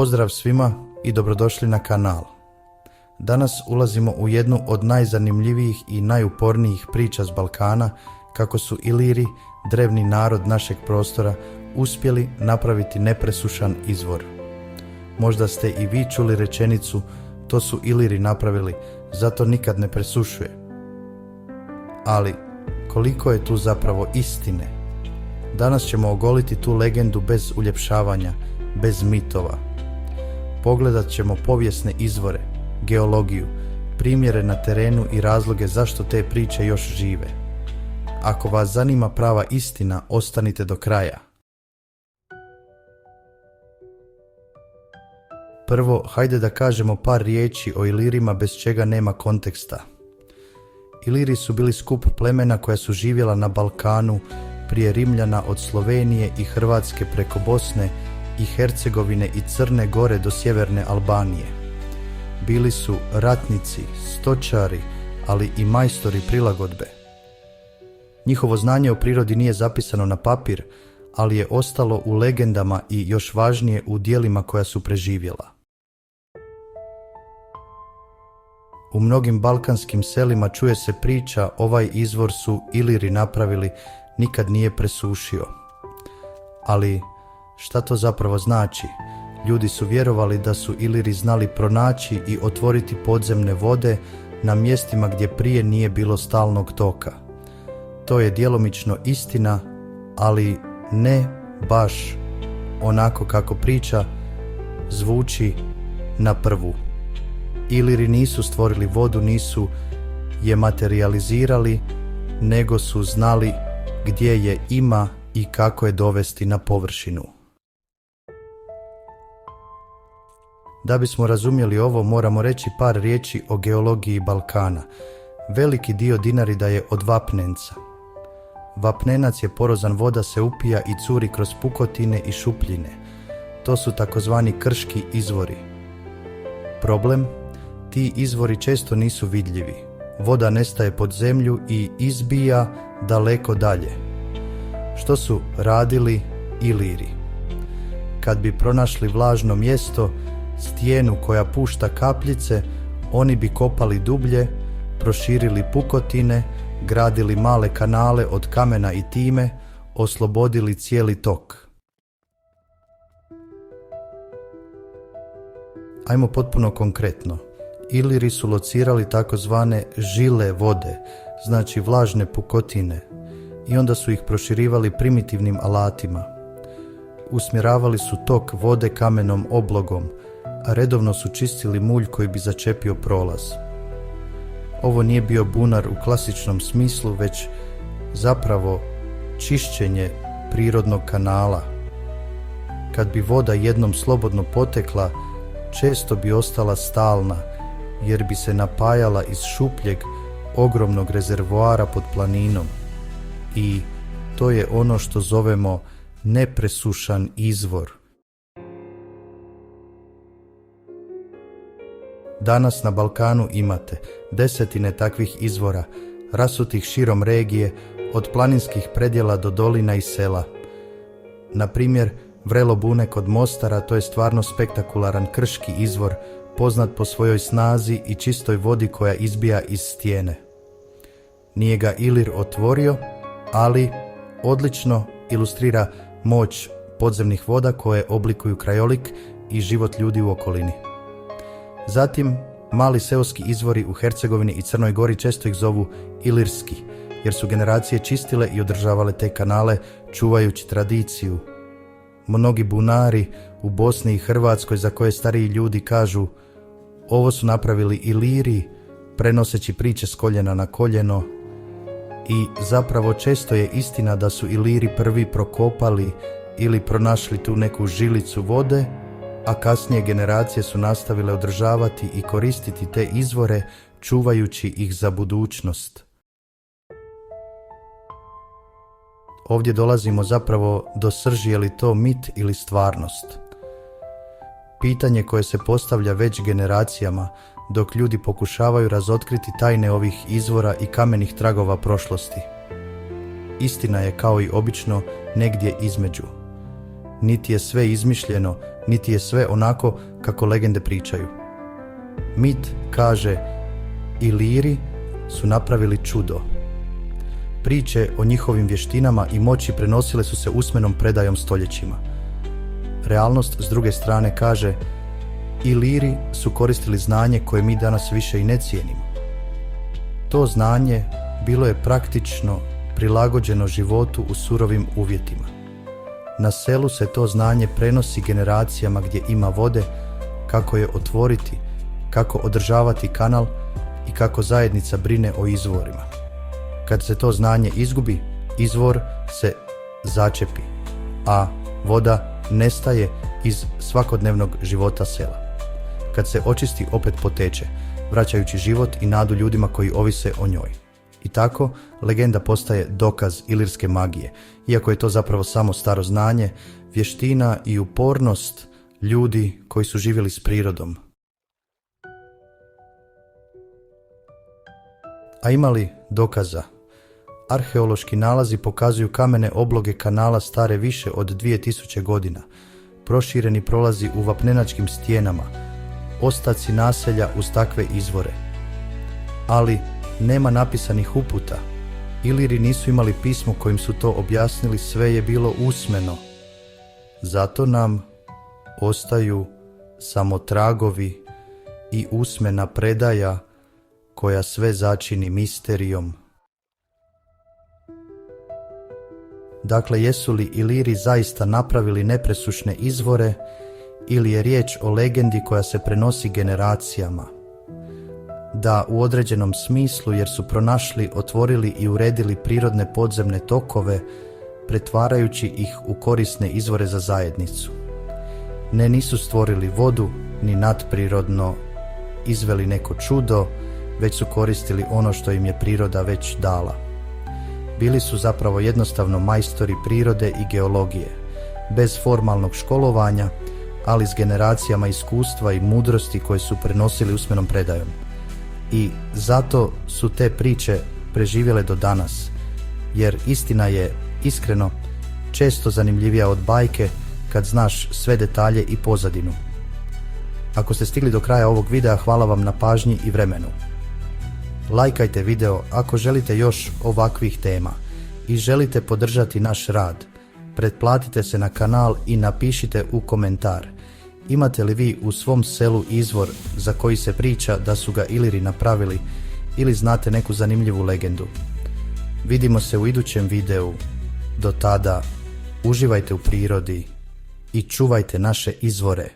Pozdrav svima i dobrodošli na kanal. Danas ulazimo u jednu od najzanimljivijih i najupornijih priča s Balkana kako su Iliri, drevni narod našeg prostora, uspjeli napraviti nepresušan izvor. Možda ste i vi čuli rečenicu to su Iliri napravili, zato nikad ne presušuje. Ali koliko je tu zapravo istine? Danas ćemo ogoliti tu legendu bez uljepšavanja, bez mitova. Pogledat ćemo povijesne izvore, geologiju, primjere na terenu i razloge zašto te priče još žive. Ako vas zanima prava istina, ostanite do kraja. Prvo, hajde da kažemo par riječi o Ilirima bez čega nema konteksta. Iliri su bili skup plemena koja su živjela na Balkanu prije Rimljana od Slovenije i Hrvatske preko Bosne i Hercegovine i Crne Gore do sjeverne Albanije. Bili su ratnici, stočari, ali i majstori prilagodbe. Njihovo znanje o prirodi nije zapisano na papir, ali je ostalo u legendama i još važnije u djelima koja su preživjela. U mnogim balkanskim selima čuje se priča ovaj izvor su Iliri napravili, nikad nije presušio. Ali šta to zapravo znači? Ljudi su vjerovali da su Iliri znali pronaći i otvoriti podzemne vode na mjestima gdje prije nije bilo stalnog toka. To je djelomično istina, ali ne baš onako kako priča zvuči na prvu. Iliri nisu stvorili vodu, nisu je materializirali, nego su znali gdje je ima i kako je dovesti na površinu. Da bismo razumjeli ovo, moramo reći par riječi o geologiji Balkana. Veliki dio Dinarida je od vapnenca. Vapnenac je porozan, voda se upija i curi kroz pukotine i šupljine. To su takozvani krški izvori. Problem? Ti izvori često nisu vidljivi. Voda nestaje pod zemlju i izbija daleko dalje. Što su radili Iliri? Kad bi pronašli vlažno mjesto, stijenu koja pušta kapljice, oni bi kopali dublje, proširili pukotine, gradili male kanale od kamena i time, oslobodili cijeli tok. Ajmo potpuno konkretno. Iliri su locirali takozvane žile vode, znači vlažne pukotine, i onda su ih proširivali primitivnim alatima. Usmjeravali su tok vode kamenom oblogom, a redovno su čistili mulj koji bi začepio prolaz. Ovo nije bio bunar u klasičnom smislu, već zapravo čišćenje prirodnog kanala. Kad bi voda jednom slobodno potekla, često bi ostala stalna, jer bi se napajala iz šupljeg, ogromnog rezervoara pod planinom. I to je ono što zovemo nepresušan izvor. Danas na Balkanu imate desetine takvih izvora, rasutih širom regije, od planinskih predjela do dolina i sela. Na primjer, Vrelo Bune kod Mostara, to je stvarno spektakularan krški izvor, poznat po svojoj snazi i čistoj vodi koja izbija iz stijene. Nije ga Ilir otvorio, ali odlično ilustrira moć podzemnih voda koje oblikuju krajolik i život ljudi u okolini. Zatim, mali seoski izvori u Hercegovini i Crnoj Gori, često ih zovu ilirski, jer su generacije čistile i održavale te kanale čuvajući tradiciju. Mnogi bunari u Bosni i Hrvatskoj, za koje stariji ljudi kažu ovo su napravili Iliri, prenoseći priče s koljena na koljeno, i zapravo često je istina da su Iliri prvi prokopali ili pronašli tu neku žilicu vode, a kasnije generacije su nastavile održavati i koristiti te izvore, čuvajući ih za budućnost. Ovdje dolazimo zapravo do srži, je li to mit ili stvarnost. Pitanje koje se postavlja već generacijama, dok ljudi pokušavaju razotkriti tajne ovih izvora i kamenih tragova prošlosti. Istina je, kao i obično, negdje između. Niti je sve izmišljeno, niti je sve onako kako legende pričaju. Mit kaže, Iliri su napravili čudo. Priče o njihovim vještinama i moći prenosile su se usmenom predajom stoljećima. Realnost, s druge strane, kaže, Iliri su koristili znanje koje mi danas više i ne cijenimo. To znanje bilo je praktično prilagođeno životu u surovim uvjetima. Na selu se to znanje prenosi generacijama gdje ima vode, kako je otvoriti, kako održavati kanal i kako zajednica brine o izvorima. Kad se to znanje izgubi, izvor se začepi, a voda nestaje iz svakodnevnog života sela. Kad se očisti, opet poteče, vraćajući život i nadu ljudima koji ovise o njoj. I tako, legenda postaje dokaz ilirske magije, iako je to zapravo samo staro znanje, vještina i upornost ljudi koji su živjeli s prirodom. A ima li dokaza? Arheološki nalazi pokazuju kamene obloge kanala stare više od 2000 godina, prošireni prolazi u vapnenačkim stijenama, ostaci naselja uz takve izvore. Ali nema napisanih uputa. Iliri nisu imali pismo kojim su to objasnili, sve je bilo usmeno. Zato nam ostaju samo tragovi i usmena predaja koja sve začini misterijom. Dakle, jesu li Iliri zaista napravili nepresušne izvore ili je riječ o legendi koja se prenosi generacijama? Da, u određenom smislu, jer su pronašli, otvorili i uredili prirodne podzemne tokove, pretvarajući ih u korisne izvore za zajednicu. Ne, nisu stvorili vodu, ni nadprirodno izveli neko čudo, već su koristili ono što im je priroda već dala. Bili su zapravo jednostavno majstori prirode i geologije, bez formalnog školovanja, ali s generacijama iskustva i mudrosti koje su prenosili usmenom predajom. I zato su te priče preživjele do danas, jer istina je, iskreno, često zanimljivija od bajke kad znaš sve detalje i pozadinu. Ako ste stigli do kraja ovog videa, hvala vam na pažnji i vremenu. Lajkajte video ako želite još ovakvih tema i želite podržati naš rad. Pretplatite se na kanal i napišite u komentar, imate li vi u svom selu izvor za koji se priča da su ga Iliri napravili ili znate neku zanimljivu legendu. Vidimo se u idućem videu. Do tada, uživajte u prirodi i čuvajte naše izvore.